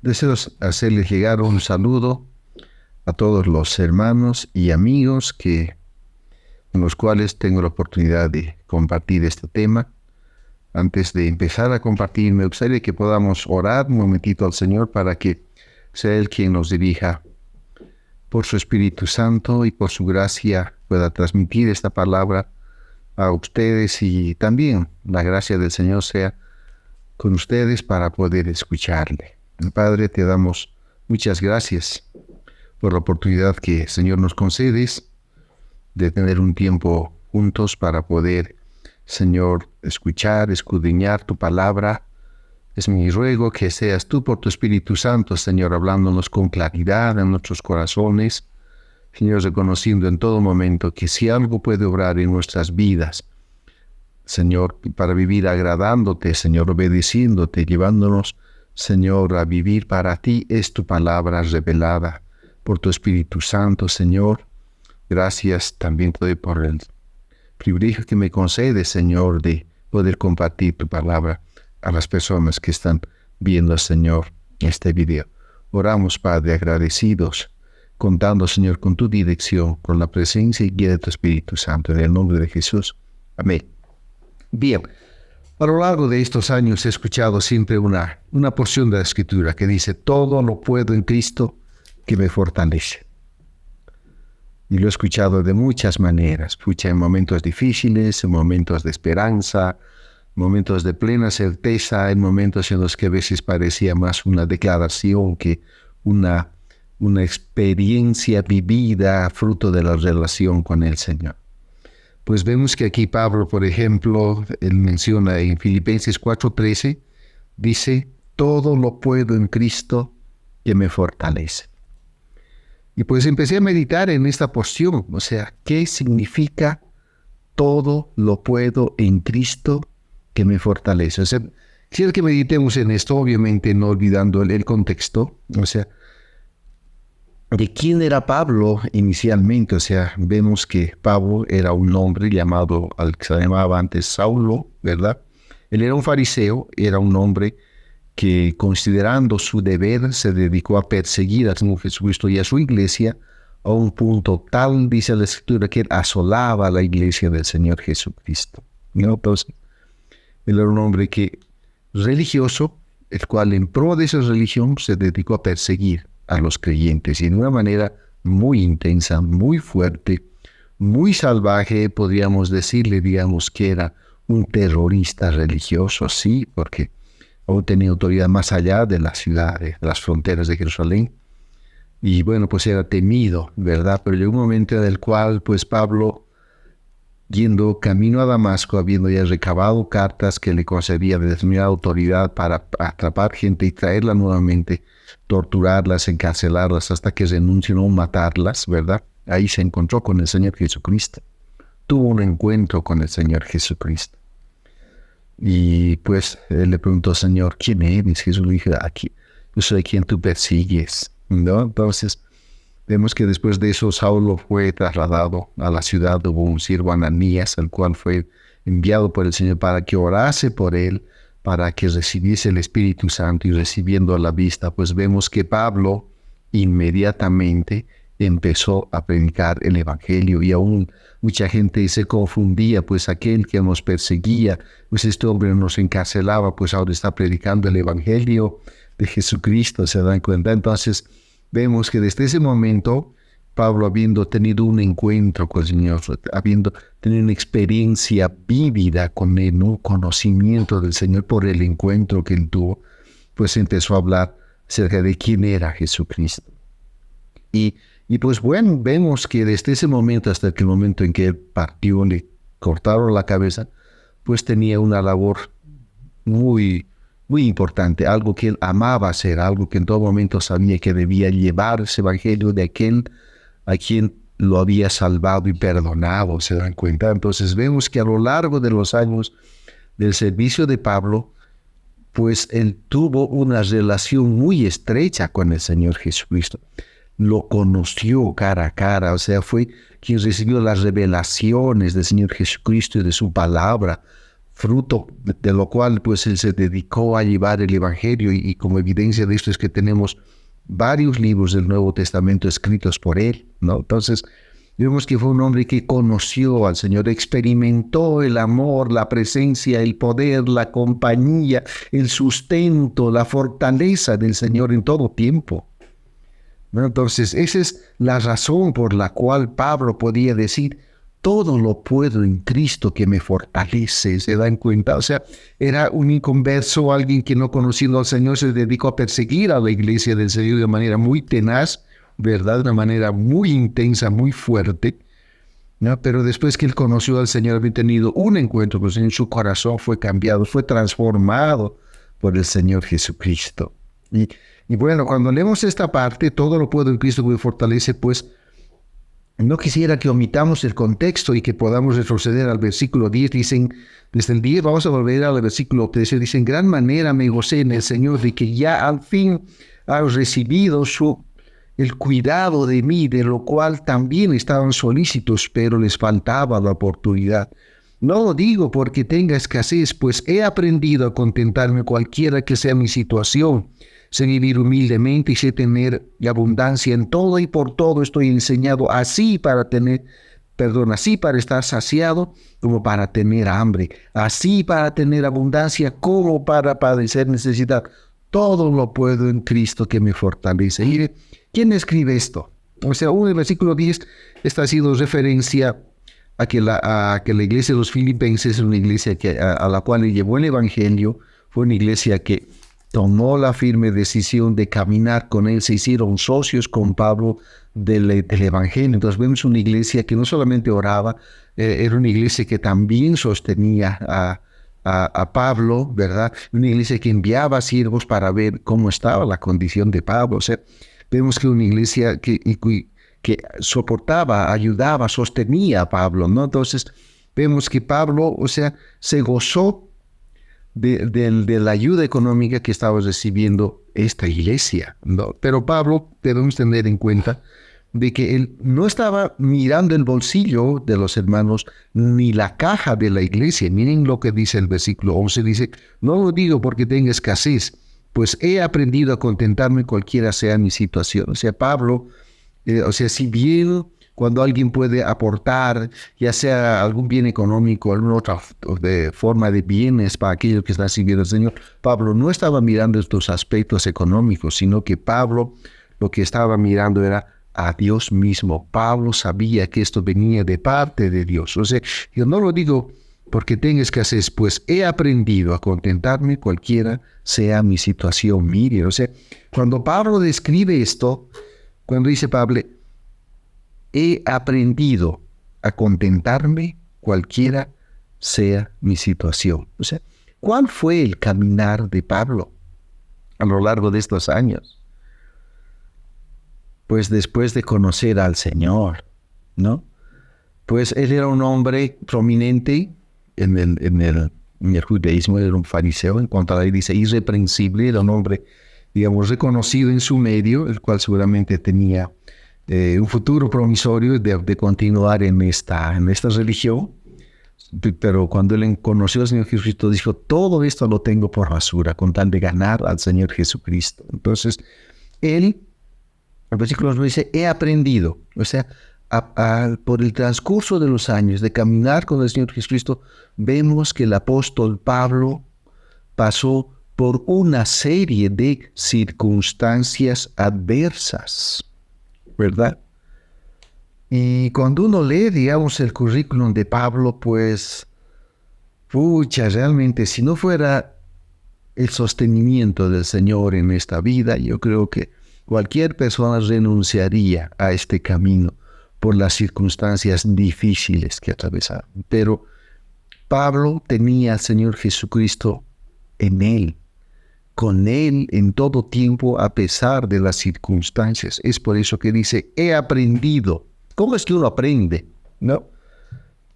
Deseo hacerles llegar un saludo a todos los hermanos y amigos con los cuales tengo la oportunidad de compartir este tema. Antes de empezar a compartir, me gustaría que podamos orar un momentito al Señor para que sea Él quien nos dirija por su Espíritu Santo y por su gracia pueda transmitir esta palabra a ustedes, y también la gracia del Señor sea con ustedes para poder escucharle. Padre, te damos muchas gracias por la oportunidad que, Señor, nos concedes de tener un tiempo juntos para poder, Señor, escuchar, escudriñar tu palabra. Es mi ruego que seas tú por tu Espíritu Santo, Señor, hablándonos con claridad en nuestros corazones, Señor, reconociendo en todo momento que si algo puede obrar en nuestras vidas, Señor, para vivir agradándote, Señor, obedeciéndote, llevándonos, Señor, a vivir para ti, es tu palabra revelada por tu Espíritu Santo, Señor. Gracias también te doy por el privilegio que me concedes, Señor, de poder compartir tu palabra a las personas que están viendo, Señor, este video. Oramos, Padre, agradecidos, contando, Señor, con tu dirección, con la presencia y guía de tu Espíritu Santo. En el nombre de Jesús. Amén. Bien, a lo largo de estos años he escuchado siempre una porción de la Escritura que dice: todo lo puedo en Cristo que me fortalece. Y lo he escuchado de muchas maneras. Escucha en momentos difíciles, en momentos de esperanza, momentos de plena certeza, en momentos en los que a veces parecía más una declaración que una experiencia vivida, fruto de la relación con el Señor. Pues vemos que aquí Pablo, por ejemplo, él menciona en Filipenses 4:13, dice: todo lo puedo en Cristo que me fortalece. Y pues empecé a meditar en esta porción, o sea, ¿qué significa todo lo puedo en Cristo que me fortalece? O sea, quiero que meditemos en esto, obviamente no olvidando el contexto, o sea, ¿de quién era Pablo inicialmente? O sea, vemos que Pablo era un hombre llamado, al que se llamaba antes Saulo, ¿verdad? Él era un fariseo, era un hombre que, considerando su deber, se dedicó a perseguir al Señor Jesucristo y a su iglesia, a un punto tal, dice la Escritura, que él asolaba a la iglesia del Señor Jesucristo, ¿no? Entonces, él era un hombre religioso, el cual en pro de esa religión se dedicó a perseguir a los creyentes, y de una manera muy intensa, muy fuerte, muy salvaje, podríamos decirle, digamos que era un terrorista religioso, sí, porque aún tenía autoridad más allá de la ciudad, de las fronteras de Jerusalén, y bueno, pues era temido, ¿verdad? Pero llegó un momento en el cual, pues Pablo, yendo camino a Damasco, habiendo ya recabado cartas que le concedía de determinada autoridad para atrapar gente y traerla nuevamente, torturarlas, encarcelarlas hasta que renuncien o matarlas, ¿verdad? Ahí se encontró con el Señor Jesucristo. Tuvo un encuentro con el Señor Jesucristo. Y pues él le preguntó: Señor, ¿quién eres? Jesús le dijo: aquí, yo soy quien tú persigues, ¿no? Entonces, vemos que después de eso Saulo fue trasladado a la ciudad. Hubo un siervo Ananías, el cual fue enviado por el Señor para que orase por él, para que recibiese el Espíritu Santo, y recibiendo a la vista, pues vemos que Pablo inmediatamente empezó a predicar el Evangelio, y aún mucha gente se confundía, pues aquel que nos perseguía, pues este hombre nos encarcelaba, pues ahora está predicando el Evangelio de Jesucristo, ¿se dan cuenta? Entonces vemos que desde ese momento Pablo, habiendo tenido un encuentro con el Señor, habiendo tenido una experiencia vívida con él, un conocimiento del Señor por el encuentro que él tuvo, pues empezó a hablar acerca de quién era Jesucristo. Y pues bueno, vemos que desde ese momento hasta el momento en que él partió, le cortaron la cabeza, pues tenía una labor muy, muy importante, algo que él amaba hacer, algo que en todo momento sabía que debía llevar ese evangelio de aquel a quien lo había salvado y perdonado, ¿se dan cuenta? Entonces vemos que a lo largo de los años del servicio de Pablo, pues él tuvo una relación muy estrecha con el Señor Jesucristo. Lo conoció cara a cara, o sea, fue quien recibió las revelaciones del Señor Jesucristo y de su palabra. fruto de lo cual pues él se dedicó a llevar el Evangelio y como evidencia de esto es que tenemos varios libros del Nuevo Testamento escritos por él, ¿no? Entonces, vemos que fue un hombre que conoció al Señor, experimentó el amor, la presencia, el poder, la compañía, el sustento, la fortaleza del Señor en todo tiempo. Bueno, entonces, esa es la razón por la cual Pablo podía decir, todo lo puedo en Cristo que me fortalece, ¿se dan cuenta? O sea, era un inconverso, alguien que no conociendo al Señor se dedicó a perseguir a la iglesia del Señor de manera muy tenaz, ¿verdad? De una manera muy intensa, muy fuerte, ¿no? Pero después que él conoció al Señor, había tenido un encuentro, pues en su corazón fue cambiado, fue transformado por el Señor Jesucristo. Y bueno, cuando leemos esta parte, todo lo puedo en Cristo que me fortalece, pues no quisiera que omitamos el contexto y que podamos retroceder al versículo 10. Dicen, desde el 10 vamos a volver al versículo 13. Dice, en gran manera me gocé en el Señor de que ya al fin has recibido el cuidado de mí, de lo cual también estaban solícitos, pero les faltaba la oportunidad. No lo digo porque tenga escasez, pues he aprendido a contentarme cualquiera que sea mi situación. Sé vivir humildemente y sé tener abundancia en todo y por todo estoy enseñado así para estar saciado como para tener hambre, así para tener abundancia como para padecer necesidad. Todo lo puedo en Cristo que me fortalece. Y ¿quién escribe esto? O sea, en el versículo 10 está haciendo referencia a que la iglesia de los filipenses es una iglesia a la cual le llevó el Evangelio, fue una iglesia que tomó la firme decisión de caminar con él, se hicieron socios con Pablo del Evangelio. Entonces vemos una iglesia que no solamente oraba, era una iglesia que también sostenía a Pablo, ¿verdad? Una iglesia que enviaba siervos para ver cómo estaba la condición de Pablo. O sea, vemos que una iglesia que soportaba, ayudaba, sostenía a Pablo, ¿no? Entonces vemos que Pablo, o sea, se gozó de la ayuda económica que estaba recibiendo esta iglesia, ¿no? Pero Pablo, debemos tener en cuenta de que él no estaba mirando el bolsillo de los hermanos ni la caja de la iglesia. Miren lo que dice el versículo 11, dice, no lo digo porque tenga escasez, pues he aprendido a contentarme cualquiera sea mi situación. O sea, Pablo, si bien cuando alguien puede aportar, ya sea algún bien económico, alguna otra forma de bienes para aquellos que están sirviendo al Señor, Pablo no estaba mirando estos aspectos económicos, sino que Pablo lo que estaba mirando era a Dios mismo. Pablo sabía que esto venía de parte de Dios. O sea, yo no lo digo porque tenga escasez, pues he aprendido a contentarme cualquiera sea mi situación. Mire, o sea, cuando Pablo describe esto, cuando dice Pablo, he aprendido a contentarme cualquiera sea mi situación. O sea, ¿cuál fue el caminar de Pablo a lo largo de estos años? Pues después de conocer al Señor, ¿no? Pues él era un hombre prominente en el judaísmo, era un fariseo, en cuanto a la ley dice irreprensible, era un hombre, digamos, reconocido en su medio, el cual seguramente tenía un futuro promisorio de continuar en esta religión. Pero cuando él conoció al Señor Jesucristo, dijo, todo esto lo tengo por basura, con tal de ganar al Señor Jesucristo. Entonces, él, el versículo nos dice, he aprendido, o sea, por el transcurso de los años de caminar con el Señor Jesucristo, vemos que el apóstol Pablo pasó por una serie de circunstancias adversas, ¿verdad? Y cuando uno lee, digamos, el currículum de Pablo, pues, realmente, si no fuera el sostenimiento del Señor en esta vida, yo creo que cualquier persona renunciaría a este camino por las circunstancias difíciles que atravesaron. Pero Pablo tenía al Señor Jesucristo en él, con él en todo tiempo a pesar de las circunstancias. Es por eso que dice, he aprendido. ¿Cómo es que uno aprende? ¿No?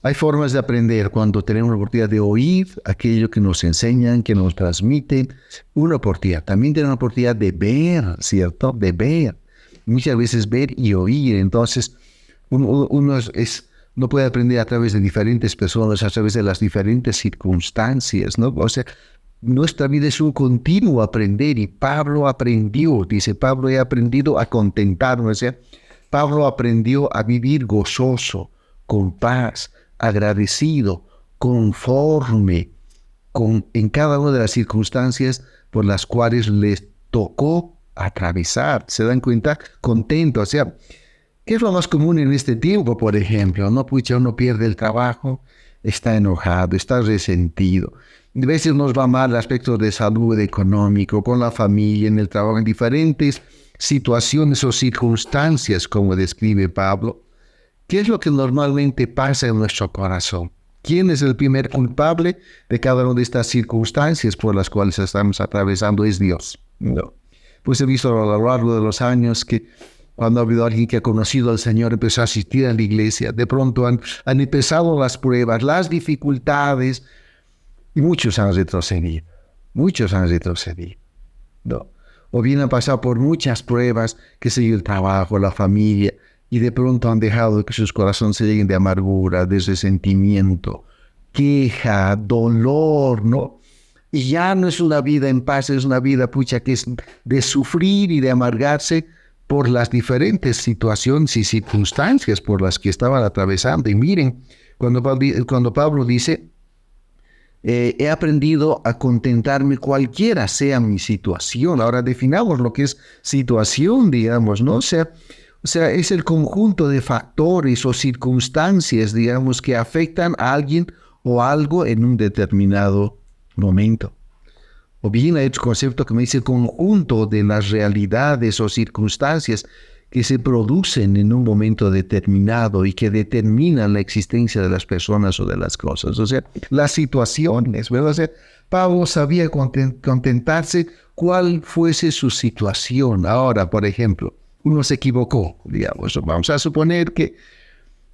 Hay formas de aprender cuando tenemos la oportunidad de oír aquello que nos enseñan, que nos transmiten. Una oportunidad. También tenemos la oportunidad de ver, ¿cierto? De ver. Muchas veces ver y oír. Entonces, uno es uno puede aprender a través de diferentes personas, a través de las diferentes circunstancias, ¿no? O sea, nuestra vida es un continuo aprender y Pablo aprendió, dice Pablo, he aprendido a contentarme, o sea, Pablo aprendió a vivir gozoso, con paz, agradecido, conforme, en cada una de las circunstancias por las cuales les tocó atravesar. ¿Se dan cuenta? Contento, o sea, ¿qué es lo más común en este tiempo, por ejemplo? No, pucha, uno pierde el trabajo, está enojado, está resentido. A veces nos va mal aspectos de salud, económico, con la familia, en el trabajo, en diferentes situaciones o circunstancias, como describe Pablo. ¿Qué es lo que normalmente pasa en nuestro corazón? ¿Quién es el primer culpable de cada una de estas circunstancias por las cuales estamos atravesando? Es Dios. No. Pues he visto a lo largo de los años que cuando ha habido alguien que ha conocido al Señor, empezó a asistir a la iglesia, de pronto han empezado las pruebas, las dificultades, y muchos han retrocedido. Muchos han retrocedido. No. O bien han pasado por muchas pruebas, que sé yo, el trabajo, la familia, y de pronto han dejado que sus corazones se lleguen de amargura, de resentimiento, queja, dolor, ¿no? Y ya no es una vida en paz, es una vida, pucha, que es de sufrir y de amargarse por las diferentes situaciones y circunstancias por las que estaban atravesando. Y miren, cuando Pablo dice, he aprendido a contentarme cualquiera sea mi situación. Ahora definamos lo que es situación, digamos, ¿no? O sea, es el conjunto de factores o circunstancias, digamos, que afectan a alguien o algo en un determinado momento. O bien hay otro concepto que me dice el conjunto de las realidades o circunstancias que se producen en un momento determinado y que determinan la existencia de las personas o de las cosas. O sea, las situaciones, ¿verdad? O sea, Pablo sabía contentarse cuál fuese su situación. Ahora, por ejemplo, uno se equivocó, digamos. Vamos a suponer que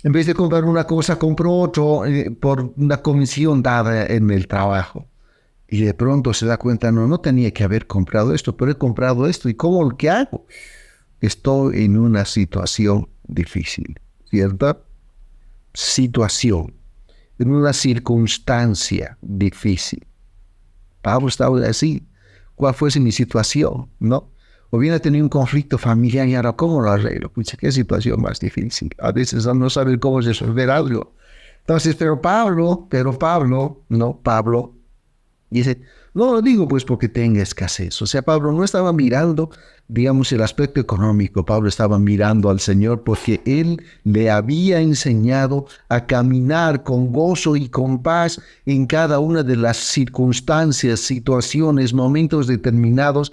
en vez de comprar una cosa, compró otro por una comisión dada en el trabajo. Y de pronto se da cuenta, no tenía que haber comprado esto, pero he comprado esto. ¿Y cómo qué hago? Estoy en una situación difícil, ¿cierto? Situación, en una circunstancia difícil. Pablo estaba así. ¿Cuál fuese mi situación? ¿No? O bien he tenido un conflicto familiar y ahora, ¿cómo lo arreglo? Pucha, qué situación más difícil. A veces no saben cómo resolver algo. Entonces, pero Pablo, dice, no lo digo pues porque tenga escasez. O sea, Pablo no estaba mirando, digamos, el aspecto económico. Pablo estaba mirando al Señor porque Él le había enseñado a caminar con gozo y con paz en cada una de las circunstancias, situaciones, momentos determinados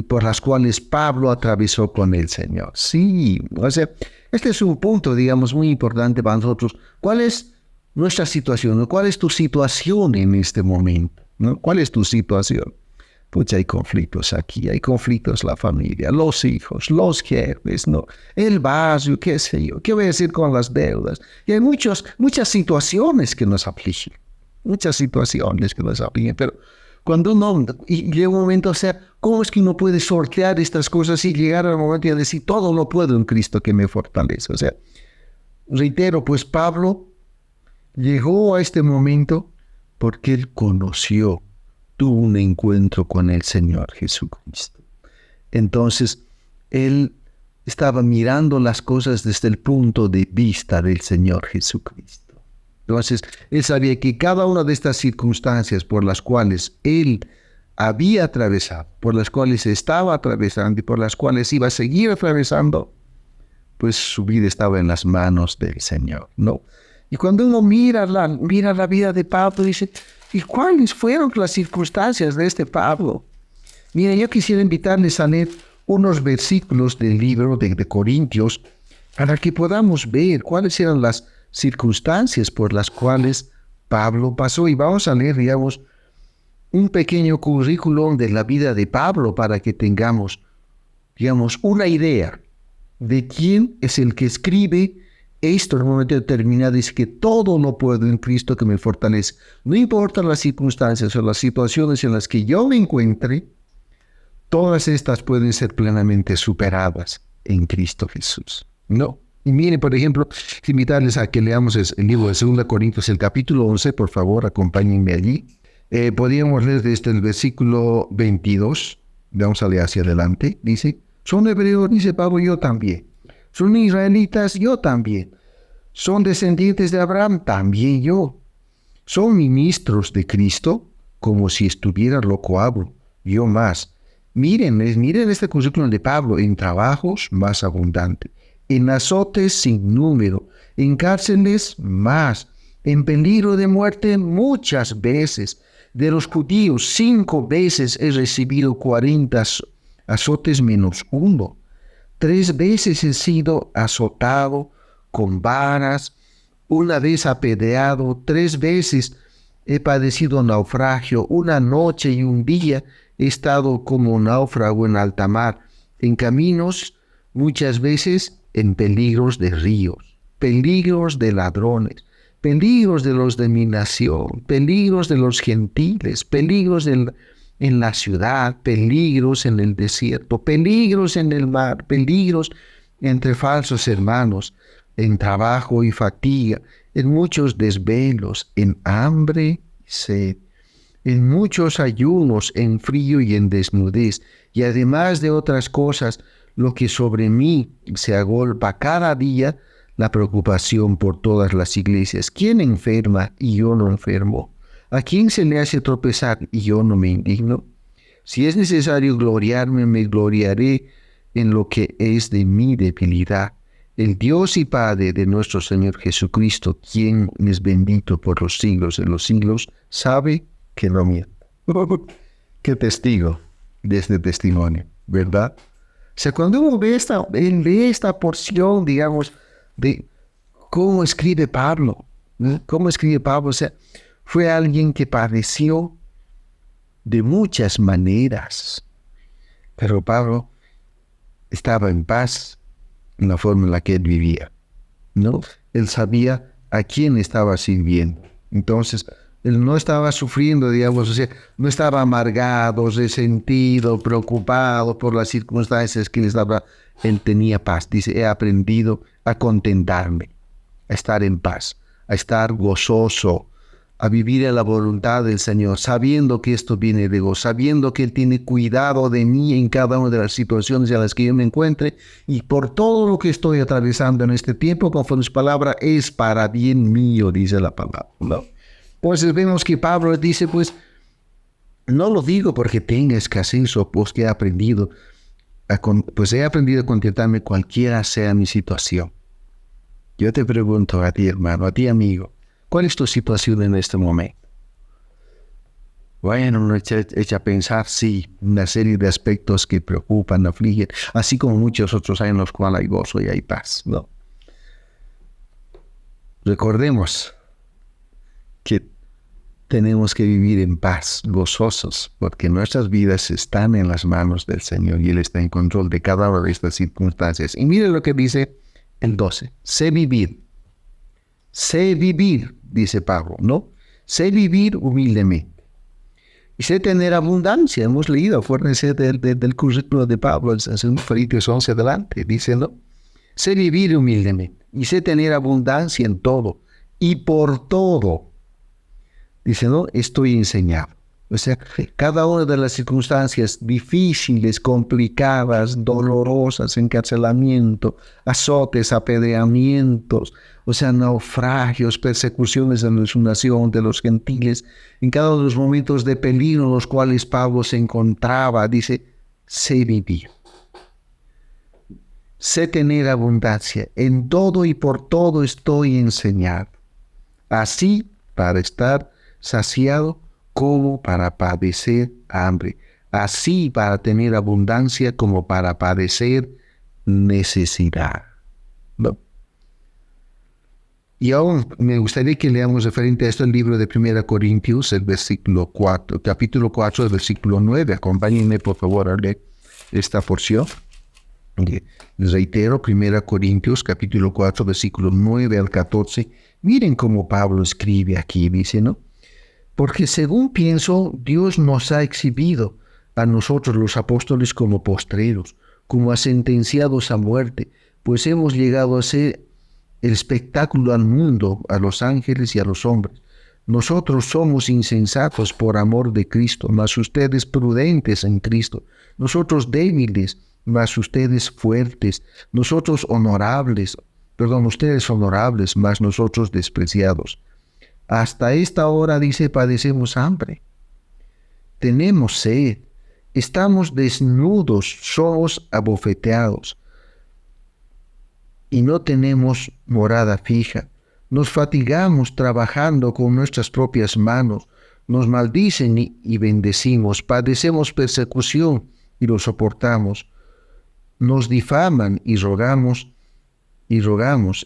por las cuales Pablo atravesó con el Señor. Sí, o sea, este es un punto, digamos, muy importante para nosotros. ¿Cuál es nuestra situación? ¿Cuál es tu situación en este momento? ¿No? ¿Cuál es tu situación? Pues hay conflictos aquí, hay conflictos en la familia, los hijos, los jefes, ¿no? El barrio, qué sé yo, qué voy a decir con las deudas. Y hay muchas situaciones que nos afligen, pero cuando uno, y llega un momento, o sea, ¿cómo es que uno puede sortear estas cosas y llegar al momento de decir, todo lo puedo en Cristo que me fortalece? O sea, reitero, pues Pablo llegó a este momento porque él tuvo un encuentro con el Señor Jesucristo. Entonces, él estaba mirando las cosas desde el punto de vista del Señor Jesucristo. Entonces, él sabía que cada una de estas circunstancias por las cuales él había atravesado, por las cuales estaba atravesando y por las cuales iba a seguir atravesando, pues su vida estaba en las manos del Señor, ¿no? Y cuando uno mira la vida de Pablo, dice, ¿y cuáles fueron las circunstancias de este Pablo? Mira, yo quisiera invitarles a leer unos versículos del libro de Corintios para que podamos ver cuáles eran las circunstancias por las cuales Pablo pasó. Y vamos a leer, digamos, un pequeño currículum de la vida de Pablo para que tengamos, digamos, una idea de quién es el que escribe esto en un momento determinado. Dice que todo lo puedo en Cristo que me fortalece. No importa las circunstancias o las situaciones en las que yo me encuentre, todas estas pueden ser plenamente superadas en Cristo Jesús. No. Y miren, por ejemplo, invitarles a que leamos el libro de 2 Corintios, el capítulo 11, por favor, acompáñenme allí. Podríamos leer desde el versículo 22, vamos a leer hacia adelante, dice, son hebreos, dice Pablo, yo también. Son israelitas, yo también. Son descendientes de Abraham, también yo. Son ministros de Cristo, como si estuviera loco hablo, yo más. Miren este currículum de Pablo, en trabajos más abundante, en azotes sin número, en cárceles más, en peligro de muerte muchas veces. De los judíos 5 veces he recibido 40 azotes menos 1. 3 veces he sido azotado con varas, 1 vez apedreado, 3 veces he padecido naufragio, 1 noche y 1 día he estado como náufrago en alta mar, en caminos, muchas veces en peligros de ríos, peligros de ladrones, peligros de los de mi nación, peligros de los gentiles, peligros en la ciudad, peligros en el desierto, peligros en el mar, peligros entre falsos hermanos, en trabajo y fatiga, en muchos desvelos, en hambre y sed, en muchos ayunos, en frío y en desnudez, y además de otras cosas, lo que sobre mí se agolpa cada día, la preocupación por todas las iglesias. ¿Quién enferma y yo no enfermo? ¿A quién se le hace tropezar y yo no me indigno? Si es necesario gloriarme, me gloriaré en lo que es de mi debilidad. El Dios y Padre de nuestro Señor Jesucristo, quien es bendito por los siglos de los siglos, sabe que no miento. Qué testigo de este testimonio, ¿verdad? O sea, cuando uno ve esta porción, digamos, de cómo escribe Pablo, ¿no? Cómo escribe Pablo, o sea, fue alguien que padeció de muchas maneras, pero Pablo estaba en paz en la forma en la que él vivía, ¿no? Él sabía a quién estaba sirviendo. Entonces, él no estaba sufriendo, digamos, o sea, no estaba amargado, resentido, preocupado por las circunstancias que él estaba. Él tenía paz. Dice, he aprendido a contentarme, a estar en paz, a estar gozoso, a vivir en la voluntad del Señor, sabiendo que esto viene de Dios, sabiendo que Él tiene cuidado de mí en cada una de las situaciones en las que yo me encuentre, y por todo lo que estoy atravesando en este tiempo, conforme su palabra, es para bien mío, dice la palabra, ¿no? Entonces vemos que Pablo dice, pues, no lo digo porque tenga escasez o pues que he aprendido a contentarme cualquiera sea mi situación. Yo te pregunto a ti, hermano, a ti, amigo, ¿cuál es tu situación en este momento? Bueno, uno echa a pensar, sí, una serie de aspectos que preocupan, afligen, así como muchos otros hay en los cuales hay gozo y hay paz, ¿no? Recordemos que tenemos que vivir en paz, gozosos, porque nuestras vidas están en las manos del Señor y Él está en control de cada una de estas circunstancias. Y mire lo que dice el 12, sé vivir, dice Pablo, ¿no? Sé vivir humildemente. Y sé tener abundancia. Hemos leído, acuérdense del currículo de Pablo, en 2 Corintios 11 adelante, dice, ¿no? Sé vivir humildemente y sé tener abundancia en todo y por todo. Dice, ¿no? Estoy enseñado. O sea, cada una de las circunstancias difíciles, complicadas, dolorosas, encarcelamiento, azotes, apedreamientos, o sea, naufragios, persecuciones de su nación, de los gentiles, en cada uno de los momentos de peligro en los cuales Pablo se encontraba, dice, sé vivir. Sé tener abundancia. En todo y por todo estoy enseñado. Así, para estar saciado como para padecer hambre, así para tener abundancia como para padecer necesidad. ¿No? Y aún me gustaría que leamos referente a esto el libro de 1 Corintios, el capítulo 4, el versículo 9. Acompáñenme por favor a leer esta porción. Les reitero, 1 Corintios, capítulo 4, versículo 9 al 14. Miren cómo Pablo escribe aquí, dice, ¿no? Porque según pienso, Dios nos ha exhibido a nosotros los apóstoles como postreros, como a sentenciados a muerte, pues hemos llegado a ser el espectáculo al mundo, a los ángeles y a los hombres. Nosotros somos insensatos por amor de Cristo, mas ustedes prudentes en Cristo. Nosotros débiles, mas ustedes fuertes. Nosotros ustedes honorables, mas nosotros despreciados. Hasta esta hora, dice, padecemos hambre. Tenemos sed. Estamos desnudos, somos abofeteados. Y no tenemos morada fija. Nos fatigamos trabajando con nuestras propias manos. Nos maldicen y bendecimos. Padecemos persecución y lo soportamos. Nos difaman y rogamos.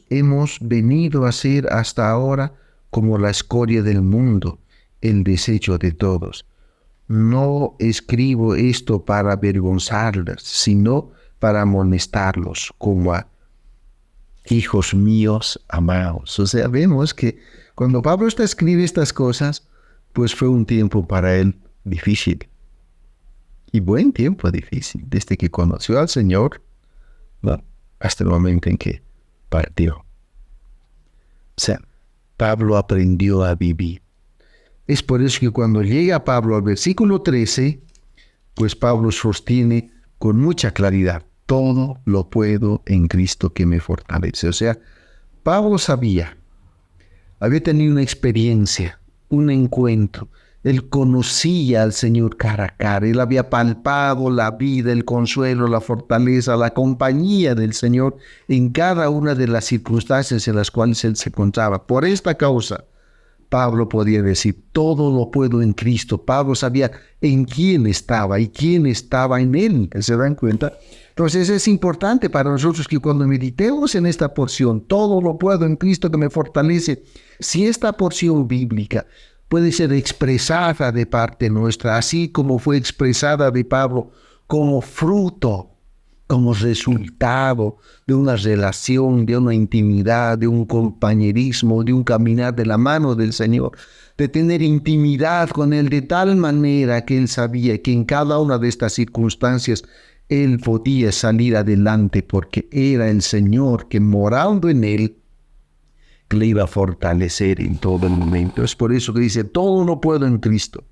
Hemos venido a ser hasta ahora como la escoria del mundo, el desecho de todos. No escribo esto para avergonzarlos, sino para amonestarlos como a hijos míos amados. O sea, vemos que cuando Pablo escribe estas cosas, pues fue un tiempo para él difícil. Y buen tiempo difícil, desde que conoció al Señor, ¿no?, hasta el momento en que partió. O sea, Pablo aprendió a vivir. Es por eso que cuando llega Pablo al versículo 13, pues Pablo sostiene con mucha claridad: todo lo puedo en Cristo que me fortalece. O sea, Pablo había tenido una experiencia, un encuentro. Él conocía al Señor cara a cara. Él había palpado la vida, el consuelo, la fortaleza, la compañía del Señor en cada una de las circunstancias en las cuales él se encontraba. Por esta causa, Pablo podía decir: todo lo puedo en Cristo. Pablo sabía en quién estaba y quién estaba en él. ¿Se dan cuenta? Entonces es importante para nosotros que cuando meditemos en esta porción, todo lo puedo en Cristo que me fortalece, si esta porción bíblica puede ser expresada de parte nuestra, así como fue expresada de Pablo, como fruto, como resultado de una relación, de una intimidad, de un compañerismo, de un caminar de la mano del Señor, de tener intimidad con Él de tal manera que Él sabía que en cada una de estas circunstancias Él podía salir adelante porque era el Señor que, morando en Él, le iba a fortalecer en todo el momento. Es por eso que dice: todo lo puedo en Cristo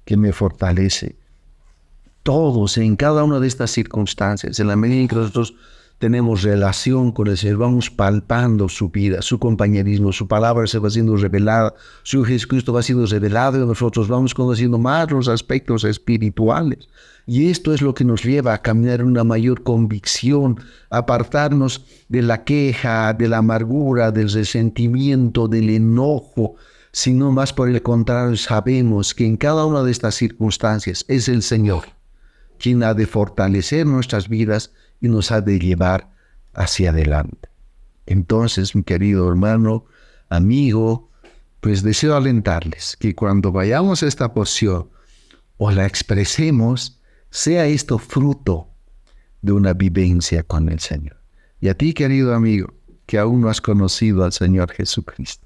que me fortalece. Todos, en cada una de estas circunstancias, en la medida en que nosotros tenemos relación con el Señor, vamos palpando su vida, su compañerismo, su palabra se va siendo revelada, su Jesucristo va siendo revelado y nosotros vamos conociendo más los aspectos espirituales. Y esto es lo que nos lleva a caminar en una mayor convicción, a apartarnos de la queja, de la amargura, del resentimiento, del enojo, sino más por el contrario, sabemos que en cada una de estas circunstancias es el Señor quien ha de fortalecer nuestras vidas y nos ha de llevar hacia adelante. Entonces, mi querido hermano, amigo, pues deseo alentarles que cuando vayamos a esta porción o la expresemos, sea esto fruto de una vivencia con el Señor. Y a ti, querido amigo, que aún no has conocido al Señor Jesucristo,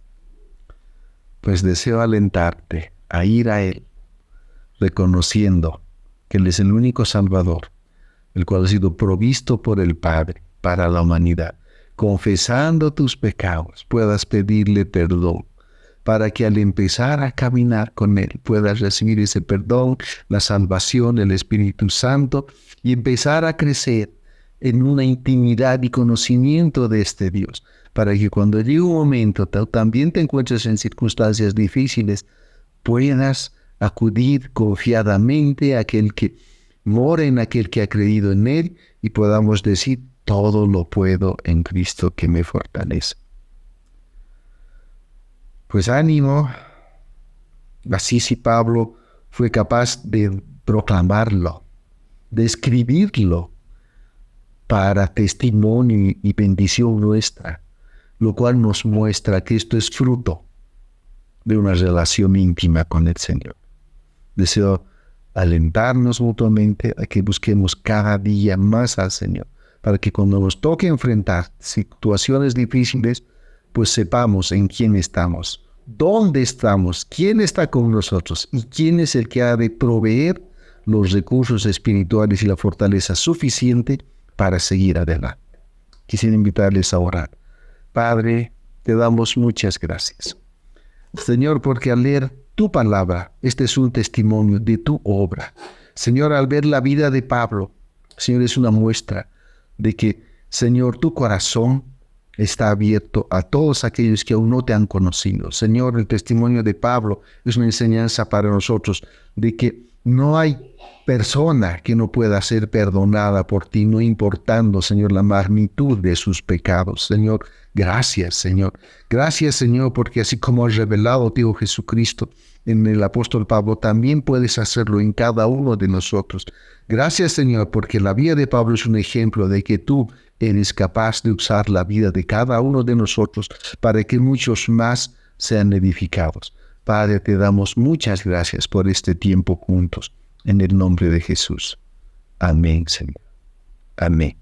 pues deseo alentarte a ir a Él, reconociendo que Él es el único Salvador, el cual ha sido provisto por el Padre para la humanidad. Confesando tus pecados, puedas pedirle perdón, para que al empezar a caminar con Él puedas recibir ese perdón, la salvación, el Espíritu Santo, y empezar a crecer en una intimidad y conocimiento de este Dios, para que cuando llegue un momento también te encuentres en circunstancias difíciles, puedas acudir confiadamente a aquel que mora en aquel que ha creído en Él y podamos decir: todo lo puedo en Cristo que me fortalece. Pues ánimo. Así si Pablo fue capaz de proclamarlo, de escribirlo para testimonio y bendición nuestra, lo cual nos muestra que esto es fruto de una relación íntima con el Señor. Deseo alentarnos mutuamente a que busquemos cada día más al Señor, para que cuando nos toque enfrentar situaciones difíciles, pues sepamos en quién estamos, dónde estamos, quién está con nosotros y quién es el que ha de proveer los recursos espirituales y la fortaleza suficiente para seguir adelante. quisiera invitarles a orar. Padre, te damos muchas gracias, Señor, porque al leer tu palabra, este es un testimonio de tu obra. Señor, al ver la vida de Pablo, Señor, es una muestra de que, Señor, tu corazón está abierto a todos aquellos que aún no te han conocido. Señor, el testimonio de Pablo es una enseñanza para nosotros de que no hay persona que no pueda ser perdonada por ti, no importando, Señor, la magnitud de sus pecados. Señor, gracias, Señor. Gracias, Señor, porque así como has revelado, Tío Jesucristo, en el apóstol Pablo, también puedes hacerlo en cada uno de nosotros. Gracias, Señor, porque la vida de Pablo es un ejemplo de que tú eres capaz de usar la vida de cada uno de nosotros para que muchos más sean edificados. Padre, te damos muchas gracias por este tiempo juntos. En el nombre de Jesús. Amén, Señor. Amén.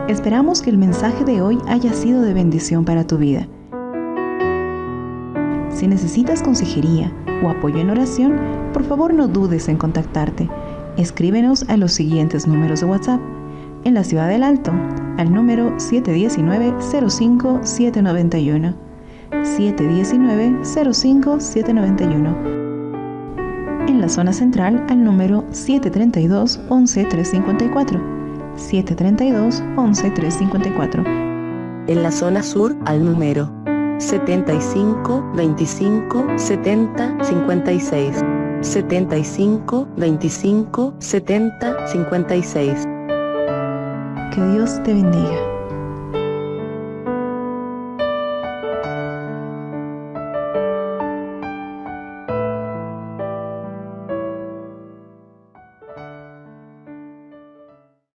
Esperamos que el mensaje de hoy haya sido de bendición para tu vida. Si necesitas consejería o apoyo en oración, por favor no dudes en contactarte. Escríbenos a los siguientes números de WhatsApp. En la Ciudad del Alto, al número 719-05-791. 719-05-791. En la zona central, al número 732-11-354. 732-11-354. En la zona sur, al número 75-25-70-56. 75-25-70-56. Que Dios te bendiga.